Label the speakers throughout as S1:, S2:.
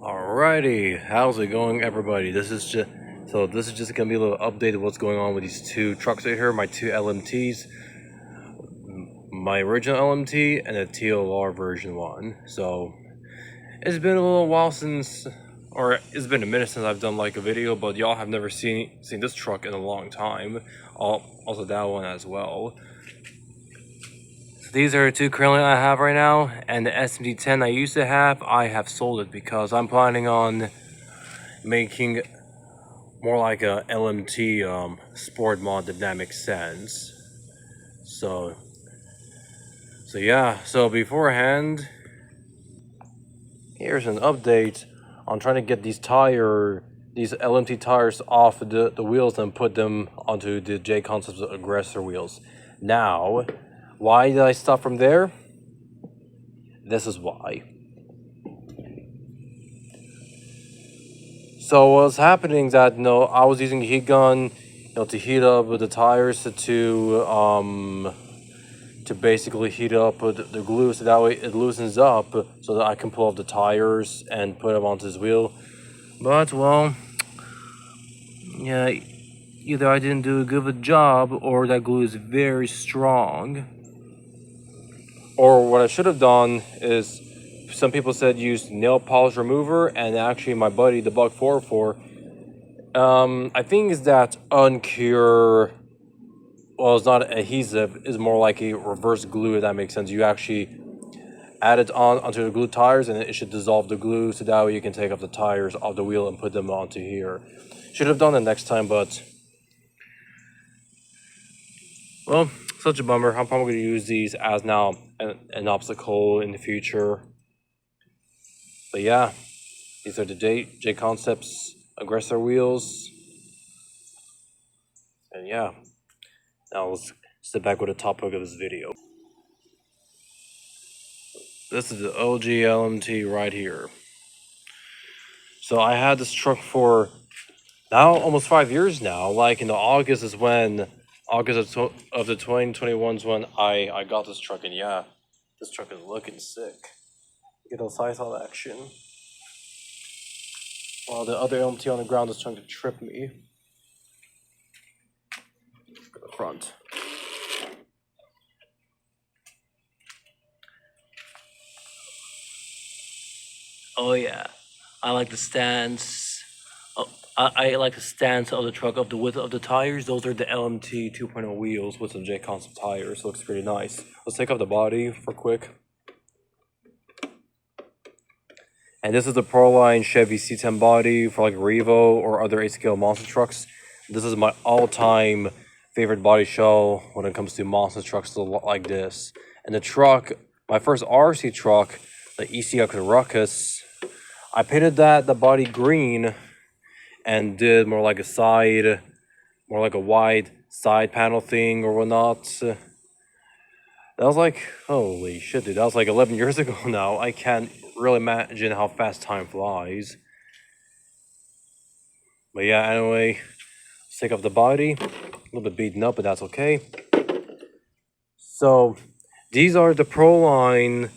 S1: Alrighty, how's it going, everybody? This is just gonna be a little update of what's going on with these two trucks right here, my two LMTs, my original LMT and a TLR version 1. So it's been a little while or it's been a minute since I've done like a video, but y'all have never seen this truck in a long time. Also that one as well. So these are the two currently I have right now, and the SMT10 I used to have, I have sold it because I'm planning on making more like a LMT sport mod, if that makes sense. So yeah, so beforehand, here's an update on trying to get these LMT tires off the wheels and put them onto the J Concepts Aggressor wheels. Now, why did I stop from there? This is why. So what's happening is that I was using a heat gun, to heat up the tires to basically heat up the glue, so that way it loosens up so that I can pull off the tires and put them onto this wheel. But well, yeah, either I didn't do a good of a job or that glue is very strong. Or what I should have done is, some people said use nail polish remover, and actually my buddy, the Buck 404, I think is that uncure. Well, it's not adhesive, it's more like a reverse glue, if that makes sense. You actually add it onto the glue tires and it should dissolve the glue, so that way you can take off the tires off the wheel and put them onto here. Should have done it next time, but well, such a bummer. I'm probably going to use these as now an obstacle in the future. But yeah, these are the J Concepts Aggressor wheels. And yeah, now let's step back with the topic of this video. This is the OG LMT right here. So I had this truck for now almost 5 years now. Like in the August of the 2021's when I got this truck, and yeah, this truck is looking sick. Get a size on action. While the other LMT on the ground is trying to trip me. Look at the front. Oh yeah, I like the stance. Oh, I like the stance of the truck, of the width of the tires. Those are the LMT 2.0 wheels with some J Concept tires. Looks pretty nice. Let's take off the body for quick. And this is the Proline Chevy C10 body for like Revo or other 8-scale monster trucks. This is my all-time favorite body shell when it comes to monster trucks like this. And the truck, my first RC truck, the ECX Ruckus, I painted the body green and did more like a wide side panel thing or whatnot. That was like, holy shit, dude, that was like 11 years ago now. I can't really imagine how fast time flies. But yeah, anyway, let's take off the body. A little bit beaten up, but that's okay. So these are the Proline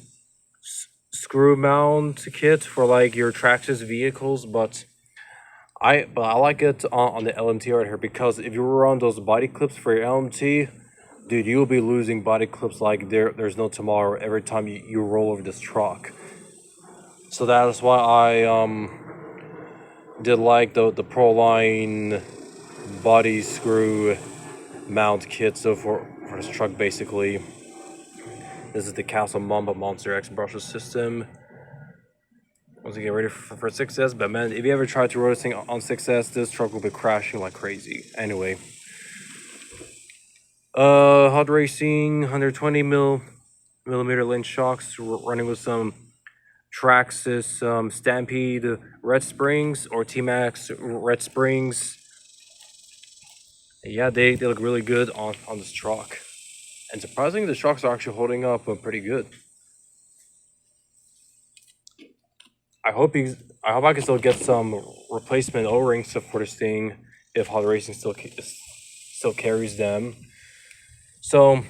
S1: screw mount kit for like your Traxxas vehicles, but I like it on the LMT right here, because if you run those body clips for your LMT, dude, you'll be losing body clips like there's no tomorrow every time you roll over this truck. So that's why I did like the Proline body screw mount kit. So for this truck, basically, this is the Castle Mamba Monster X brushless system. Once you get ready for 6S, but man, if you ever try to roll this thing on 6S, this truck will be crashing like crazy. Anyway, hot racing, 120 millimeter length shocks, running with some Traxxas Stampede red springs or T-Max red springs. Yeah, they look really good on this truck, and surprisingly, the shocks are actually holding up pretty good. I hope I can still get some replacement O-rings for this thing if Hot Racing still carries them. So,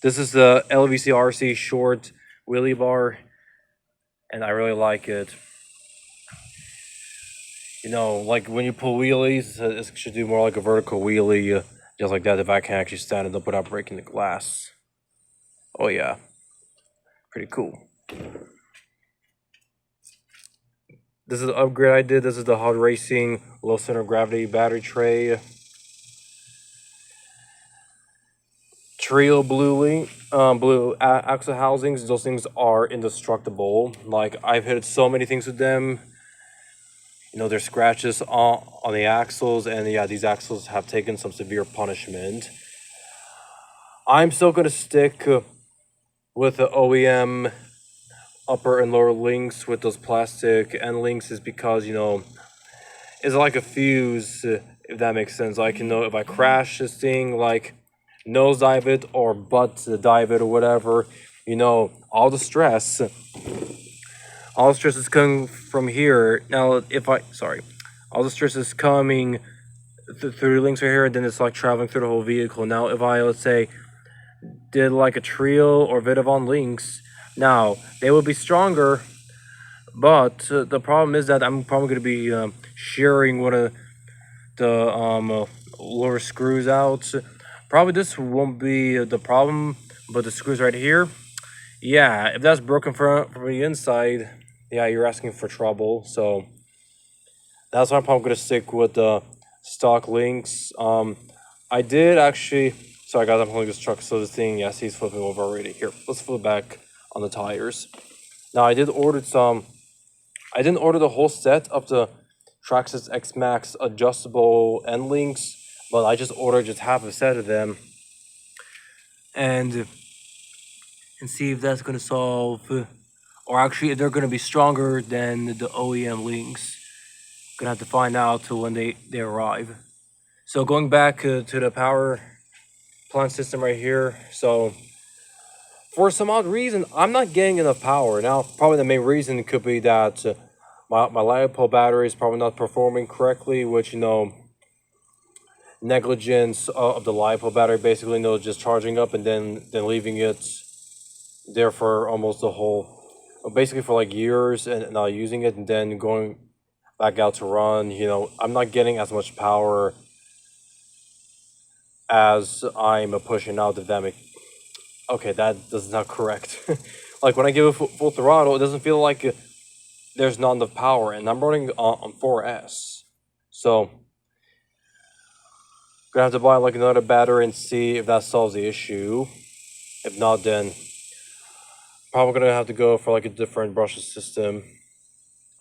S1: this is the LVC RC short wheelie bar, and I really like it. You know, like when you pull wheelies, it should do more like a vertical wheelie, just like that. If I can actually stand it up without breaking the glass. Oh yeah, pretty cool. This is the upgrade I did. This is the HUD Racing low center of gravity battery tray. Trio blue axle housings. Those things are indestructible. Like I've hit so many things with them. You know, there's scratches on the axles, and yeah, these axles have taken some severe punishment. I'm still gonna stick with the OEM upper and lower links with those plastic end links, is because, you know, it's like a fuse, if that makes sense. Like, you know, if I crash this thing, like nose dive it or butt dive it or whatever, you know, all the stress is coming from here. Now, all the stress is coming through the links right here, and then it's like traveling through the whole vehicle. Now, if I, let's say, did like a trio or Vidavon links, now they would be stronger, but the problem is that I'm probably going to be shearing one of the lower screws out. Probably this won't be the problem, but the screws right here, yeah, if that's broken from the inside, yeah, you're asking for trouble. So that's why I'm probably going to stick with the stock links. I did actually. Sorry guys, I'm holding this truck, so this thing, yes, he's flipping over already. Here, let's flip back on the tires. Now I did order some. I didn't order the whole set of the Traxxas X Max adjustable end links, but I just ordered just half a set of them, and see if that's gonna solve, or actually if they're gonna be stronger than the OEM links. Gonna have to find out when they arrive. So going back to the power plant system right here. So for some odd reason, I'm not getting enough power. Now, probably the main reason could be that my LiPo battery is probably not performing correctly, which, you know, negligence of the LiPo battery, basically, you know, just charging up and then leaving it there for almost the whole, basically for like years, and not using it, and then going back out to run. You know, I'm not getting as much power as I'm pushing out, if that makes. Okay, that is not correct. Like when I give it full throttle, it doesn't feel like there's not enough power, and I'm running on 4S. So gonna have to buy like another battery and see if that solves the issue. If not, then probably gonna have to go for like a different brushless system.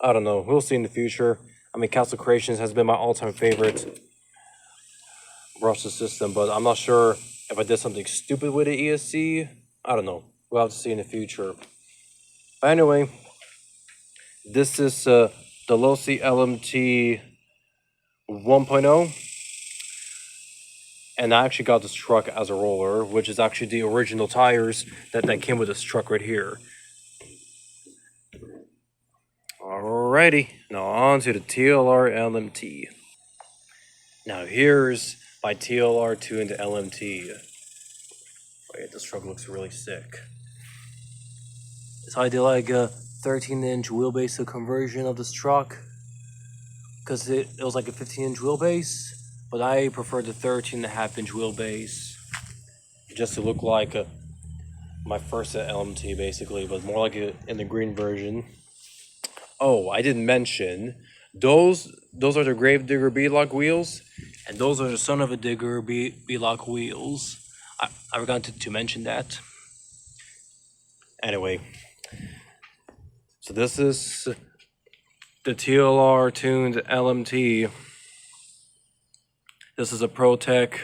S1: I don't know. We'll see in the future. I mean, Castle Creations has been my all-time favorite brushless system, but I'm not sure if I did something stupid with the ESC. I don't know. We'll have to see in the future. But anyway, this is the Losi LMT 1.0. And I actually got this truck as a roller, which is actually the original tires that came with this truck right here. Alrighty, now on to the TLR LMT. Now here's my TLR 2 into LMT. Wait, this truck looks really sick. So I did like a 13-inch wheelbase conversion of this truck, because it was like a 15-inch wheelbase, but I prefer the 13.5-inch wheelbase just to look like my first LMT, basically, but more like in the green version. Oh, I didn't mention, those are the Gravedigger B-Lock wheels, and those are the Son of a Digger B-Lock wheels. I forgot to mention that. Anyway, so this is the TLR tuned LMT. This is a ProTech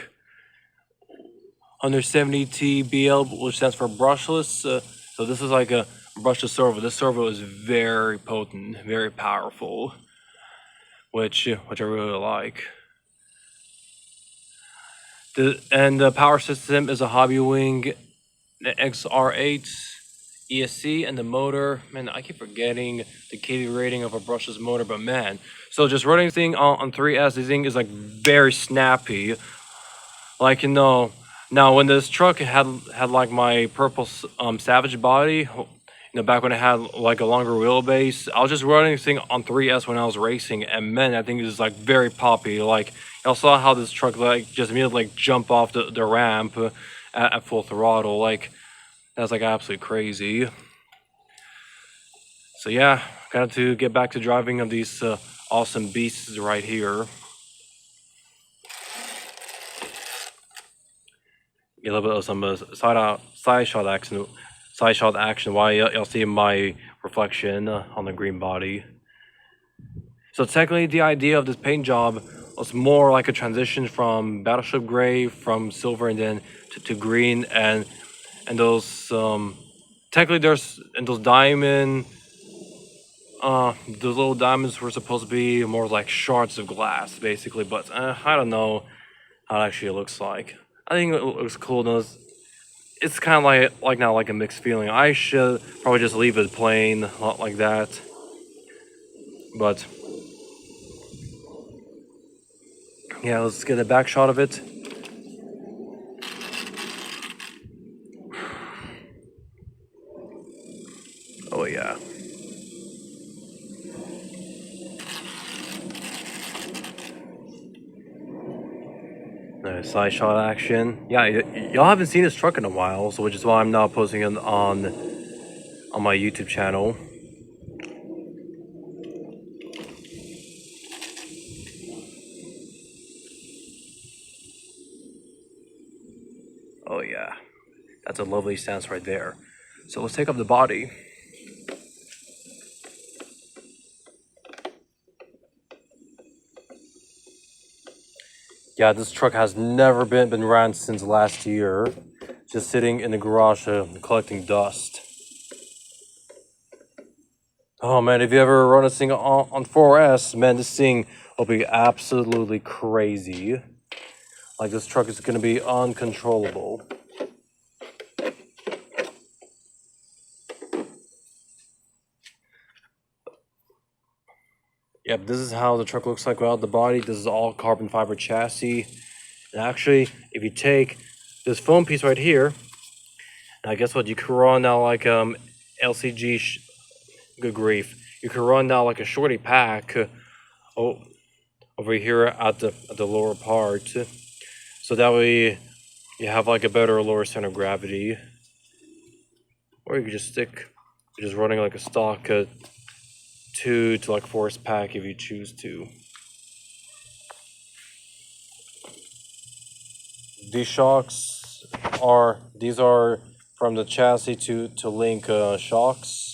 S1: 170T BL, which stands for brushless. So this is like a brushless servo. This servo is very potent, very powerful, which I really like. The power system is a Hobbywing XR8 ESC, and the motor, man, I keep forgetting the kV rating of a brushless motor, but man, so just running this thing on 3S, this thing is like very snappy. Like, you know, now when this truck had like my purple Savage body, back when I had like a longer wheelbase, I was just running this thing on 3S when I was racing, and man, I think it was like very poppy. Like y'all saw how this truck like just immediately like jump off the ramp at full throttle. Like that's like absolutely crazy. So yeah, got to get back to driving of these awesome beasts right here. Get a little bit of some side shot action. While y'all see my reflection on the green body. So technically, the idea of this paint job was more like a transition from Battleship Gray, from silver, and then to green, and those technically there's and those diamond. Those little diamonds were supposed to be more like shards of glass, basically, but I don't know how it actually looks like. I think it looks cool. It's kind of like now like a mixed feeling. I should probably just leave it plain, like that. But yeah, let's get a back shot of it. Oh yeah. Nice side shot action. Yeah, y'all haven't seen this truck in a while, so which is why I'm now posting it on my YouTube channel. Oh yeah, that's a lovely stance right there. So let's take up the body. Yeah, this truck has never been ran since last year. Just sitting in the garage collecting dust. Oh man, if you ever run this thing on 4S, man, this thing will be absolutely crazy. Like this truck is gonna be uncontrollable. Yep, this is how the truck looks like without the body. This is all carbon fiber chassis. And actually, if you take this foam piece right here, now guess what? You can run now like LCG. Good grief! You can run now like a shorty pack. Over here at the lower part, so that way you have like a better lower center of gravity. Or you could just just running like a stock 2 to like force pack if you choose to. These shocks are from the chassis to link shocks.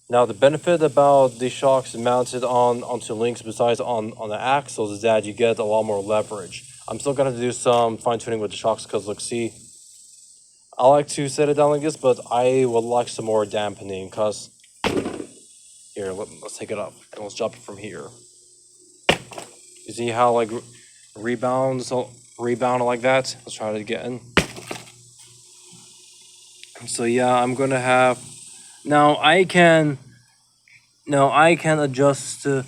S1: Now the benefit about these shocks mounted onto links besides on the axles is that you get a lot more leverage. I'm still gonna do some fine tuning with the shocks because look, see, I like to set it down like this, but I would like some more dampening because here, let's take it up and let's drop it from here. You see how like rebound like that? Let's try it again. So yeah, I'm gonna have now I can adjust the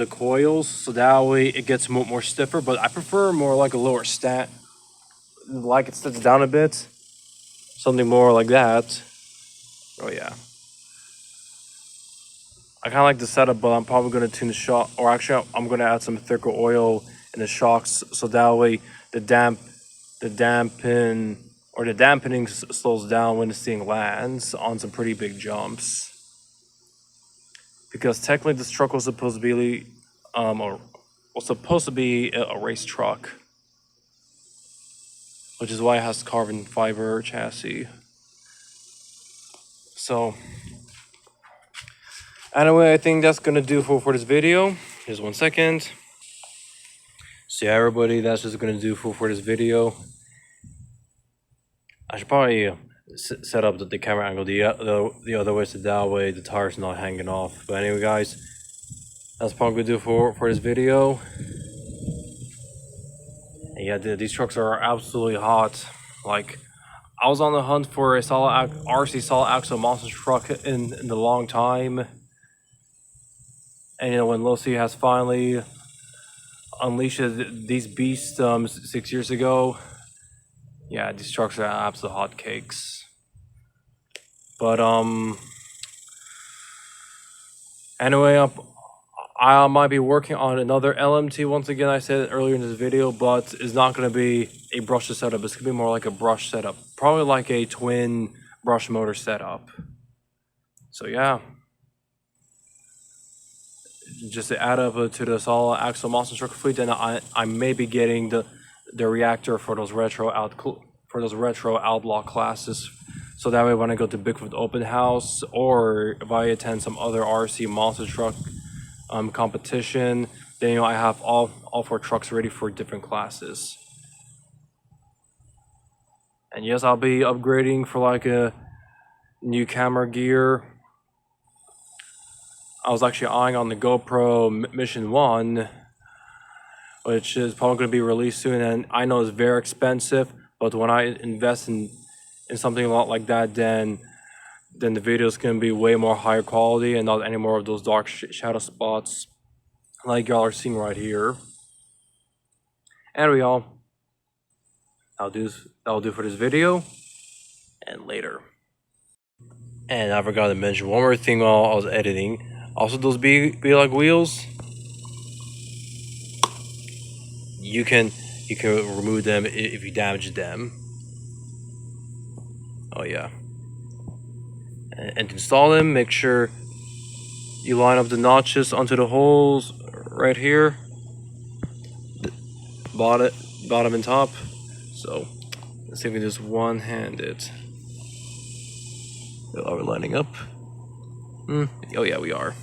S1: coils so that way it gets more stiffer, but I prefer more like a lower stat, like it sits down a bit, something more like that. Oh yeah, I kind of like the setup, but I'm probably going to tune the shock, or actually I'm going to add some thicker oil in the shocks so that way the dampening slows down when this thing lands on some pretty big jumps. Because technically this truck was supposed to be a race truck, which is why it has carbon fiber chassis. So anyway, I think that's gonna do for this video. Here's 1 second. So yeah, everybody, that's just gonna do for this video. I should probably set up the camera angle the other way so that way the tire's not hanging off. But anyway, guys, that's probably gonna do for this video. And yeah, these trucks are absolutely hot. Like, I was on the hunt for a RC solid axle monster truck in the long time. And you know, when Losi has finally unleashed these beasts 6 years ago, yeah, these trucks are absolute hotcakes. But anyway, I might be working on another LMT once again. I said it earlier in this video, but it's not going to be a brushless setup. It's going to be more like a brush setup, probably like a twin brush motor setup. So yeah, just to add up to the solid axle monster truck fleet, then I may be getting the reactor for those retro outlaw classes. So that way, when I go to Bigfoot Open House, or if I attend some other RC monster truck competition, then I have all 4 trucks ready for different classes. And yes, I'll be upgrading for like a new camera gear. I was actually eyeing on the GoPro Mission 1, which is probably going to be released soon, and I know it's very expensive, but when I invest in something a lot like that, then the video is going to be way more higher quality and not any more of those dark shadow spots like y'all are seeing right here. Anyway, y'all, that'll do for this video, and later. And I forgot to mention one more thing while I was editing. Also, those be-like wheels, you can remove them if you damage them. Oh yeah. And to install them, make sure you line up the notches onto the holes right here, bottom and top. So let's see if we can just one-handed. Are we lining up? Oh yeah, we are.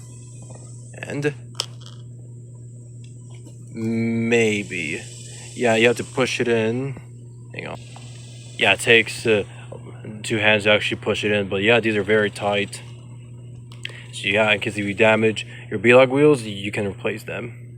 S1: And maybe, yeah, you have to push it in. Hang on. Yeah, it takes 2 hands to actually push it in, but yeah, these are very tight. So yeah, in case if you damage your B-Log wheels, you can replace them.